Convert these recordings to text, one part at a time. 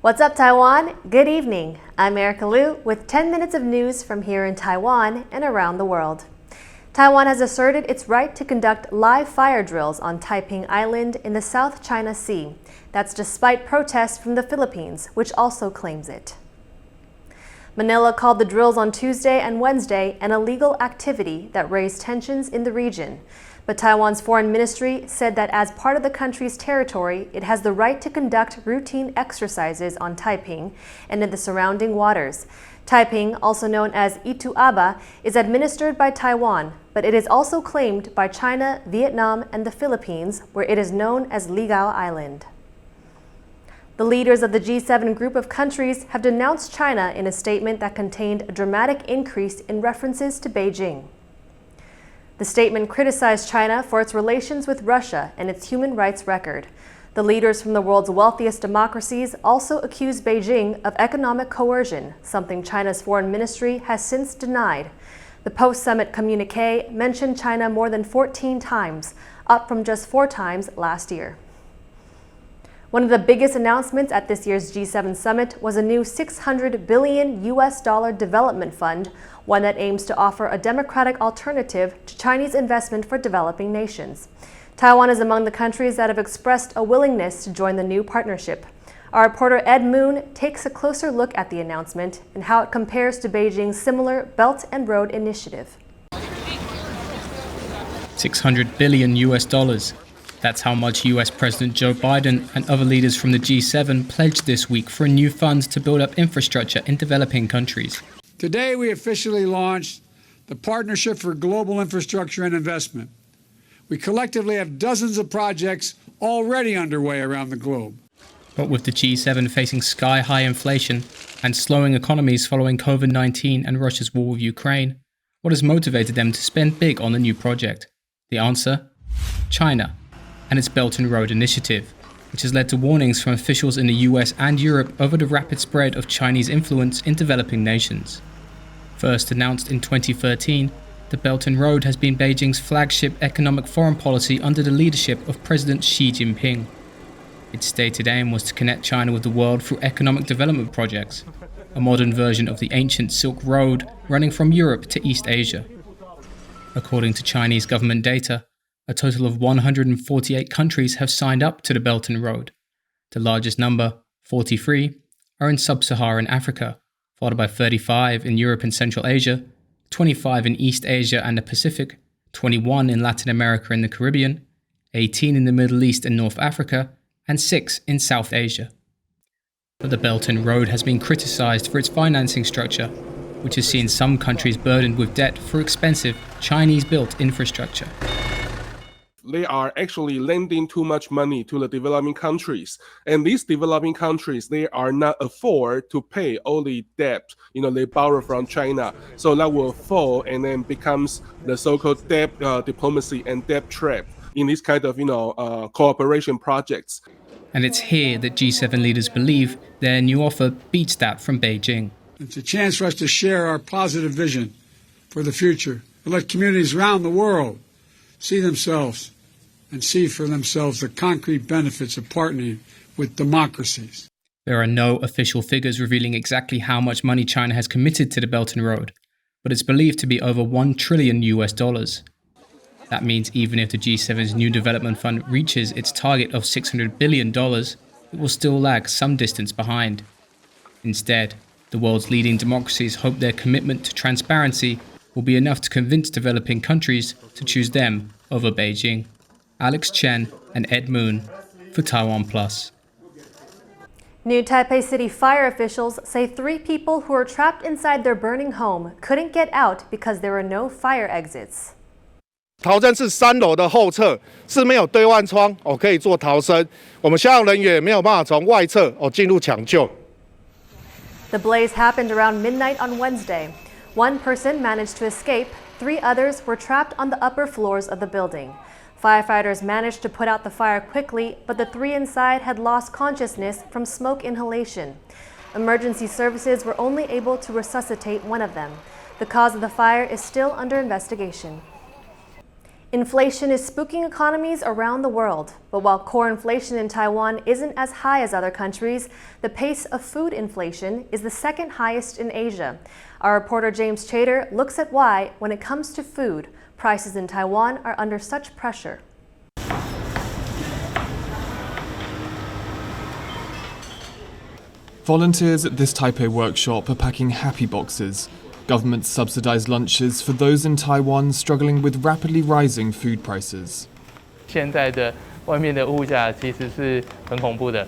What's up, Taiwan? Good evening. I'm Erika Liu with 10 minutes of news from here in Taiwan and around the world. Taiwan has asserted its right to conduct live fire drills on Taiping Island in the South China Sea. That's despite protests from the Philippines, which also claims it. Manila called the drills on Tuesday and Wednesday an illegal activity that raised tensions in the region. But Taiwan's foreign ministry said that as part of the country's territory, it has the right to conduct routine exercises on Taiping and in the surrounding waters. Taiping, also known as Ituaba, is administered by Taiwan, but it is also claimed by China, Vietnam, and the Philippines, where it is known as Ligao Island. The leaders of the G7 group of countries have denounced China in a statement that contained a dramatic increase in references to Beijing. The statement criticized China for its relations with Russia and its human rights record. The leaders from the world's wealthiest democracies also accused Beijing of economic coercion, something China's foreign ministry has since denied. The post-summit communiqué mentioned China more than 14 times, up from just 4 times last year. One of the biggest announcements at this year's G7 summit was a new $600 billion development fund, one that aims to offer a democratic alternative to Chinese investment for developing nations. Taiwan is among the countries that have expressed a willingness to join the new partnership. Our reporter Ed Moon takes a closer look at the announcement and how it compares to Beijing's similar Belt and Road Initiative. $600 billion. That's how much US President Joe Biden and other leaders from the G7 pledged this week for a new fund to build up infrastructure in developing countries. Today, we officially launched the Partnership for Global Infrastructure and Investment. We collectively have dozens of projects already underway around the globe. But with the G7 facing sky-high inflation and slowing economies following COVID-19 and Russia's war with Ukraine, what has motivated them to spend big on the new project? The answer? China and its Belt and Road Initiative, which has led to warnings from officials in the US and Europe over the rapid spread of Chinese influence in developing nations. First announced in 2013, the Belt and Road has been Beijing's flagship economic foreign policy under the leadership of President Xi Jinping. Its stated aim was to connect China with the world through economic development projects, a modern version of the ancient Silk Road running from Europe to East Asia. According to Chinese government data, a total of 148 countries have signed up to the Belt and Road. The largest number, 43, are in sub-Saharan Africa, followed by 35 in Europe and Central Asia, 25 in East Asia and the Pacific, 21 in Latin America and the Caribbean, 18 in the Middle East and North Africa, and 6 in South Asia. But the Belt and Road has been criticized for its financing structure, which has seen some countries burdened with debt for expensive Chinese-built infrastructure. They are actually lending too much money to the developing countries. And these developing countries, they are not afford to pay all the debt, they borrow from China. So that will fall and then becomes the so-called debt diplomacy and debt trap in these kind of, cooperation projects. And it's here that G7 leaders believe their new offer beats that from Beijing. It's a chance for us to share our positive vision for the future, to let communities around the world see themselves and see for themselves the concrete benefits of partnering with democracies. There are no official figures revealing exactly how much money China has committed to the Belt and Road, but it's believed to be over $1 trillion. That means even if the G7's new development fund reaches its target of $600 billion, it will still lag some distance behind. Instead, the world's leading democracies hope their commitment to transparency will be enough to convince developing countries to choose them over Beijing. Alex Chen and Ed Moon for TaiwanPlus. New Taipei City fire officials say 3 people who were trapped inside their burning home couldn't get out because there were no fire exits. 逃生是3楼的后侧，是没有对外窗可以做逃生。我们消防人员没有办法从外侧进入抢救。 The blaze happened around midnight on Wednesday. 1 person managed to escape, 3 others were trapped on the upper floors of the building. Firefighters managed to put out the fire quickly, but the 3 inside had lost consciousness from smoke inhalation. Emergency services were only able to resuscitate 1 of them. The cause of the fire is still under investigation. Inflation is spooking economies around the world. But while core inflation in Taiwan isn't as high as other countries, the pace of food inflation is the second highest in Asia. Our reporter James Chater looks at why, when it comes to food, prices in Taiwan are under such pressure. Volunteers at this Taipei workshop are packing happy boxes, government-subsidized lunches for those in Taiwan struggling with rapidly rising food prices. 现在的外面的物价其实是很恐怖的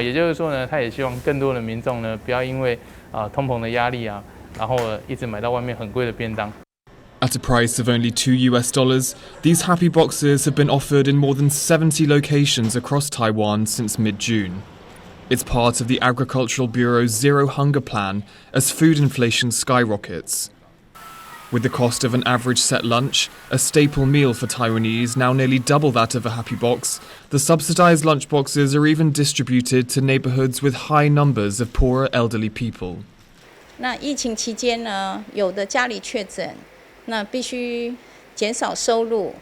也就是说呢，他也希望更多的民众呢不要因为通膨的压力然后一直买到外面很贵的便当。At a price of only $2, these happy boxes have been offered in more than 70 locations across Taiwan since mid-June. It's part of the Agricultural Bureau's Zero Hunger Plan as food inflation skyrockets. With the cost of an average set lunch, a staple meal for Taiwanese, now nearly double that of a happy box, the subsidized lunchboxes are even distributed to neighborhoods with high numbers of poorer elderly people. 那疫情期间呢，有的家里确诊，那必须减少收入，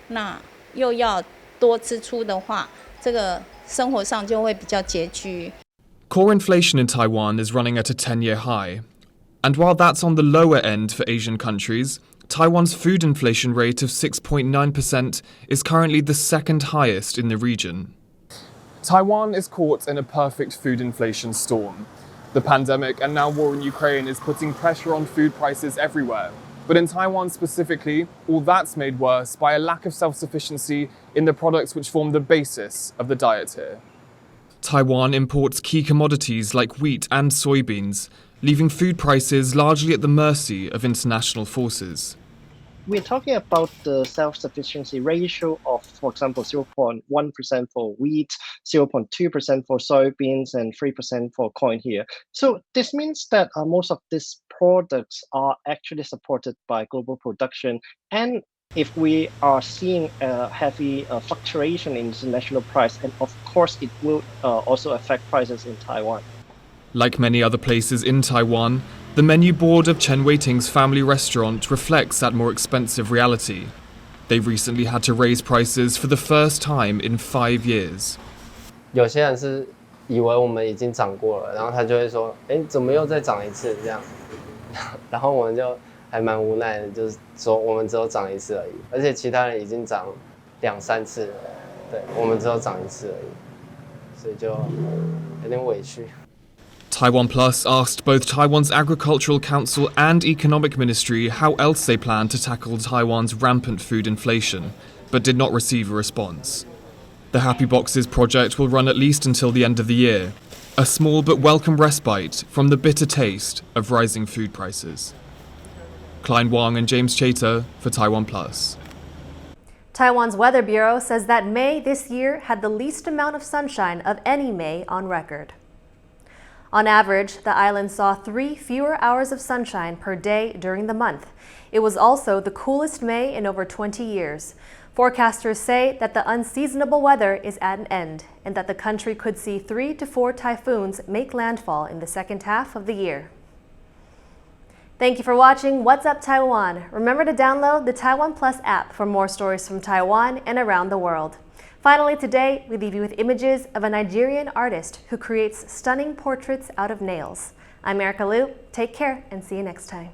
那又要多支出的话，这个生活上就会比较拮据。Core inflation in Taiwan is running at a 10-year high. And while that's on the lower end for Asian countries, Taiwan's food inflation rate of 6.9% is currently the second highest in the region. Taiwan is caught in a perfect food inflation storm. The pandemic and now war in Ukraine is putting pressure on food prices everywhere. But in Taiwan specifically, all that's made worse by a lack of self-sufficiency in the products which form the basis of the diet here. Taiwan imports key commodities like wheat and soybeans, leaving food prices largely at the mercy of international forces. We're talking about the self-sufficiency ratio of, for example, 0.1% for wheat, 0.2% for soybeans, and 3% for corn here. So this means that most of these products are actually supported by global production. And if we are seeing a heavy fluctuation in international price, and of course it will also affect prices in Taiwan. Like many other places in Taiwan, the menu board of Chen Weiting's family restaurant reflects that more expensive reality. They've recently had to raise prices for the first time in 5 years. 有些人是以为我们已经涨过了，然后他就会说：“哎，怎么又再涨一次？”这样，然后我们就还蛮无奈的，就是说我们只有涨一次而已，而且其他人已经涨2、3次了，对，我们只有涨一次而已，所以就有点委屈。TaiwanPlus asked both Taiwan's Agricultural Council and Economic Ministry how else they plan to tackle Taiwan's rampant food inflation, but did not receive a response. The Happy Boxes project will run at least until the end of the year, a small but welcome respite from the bitter taste of rising food prices. Klein Wang and James Chater for TaiwanPlus. Taiwan's Weather Bureau says that May this year had the least amount of sunshine of any May on record. On average, the island saw 3 fewer hours of sunshine per day during the month. It was also the coolest May in over 20 years. Forecasters say that the unseasonable weather is at an end and that the country could see 3 to 4 typhoons make landfall in the second half of the year. Thank you for watching What's Up Taiwan. Remember to download the TaiwanPlus app for more stories from Taiwan and around the world. Finally today, we leave you with images of a Nigerian artist who creates stunning portraits out of nails. I'm Erika Liu. Take care and see you next time.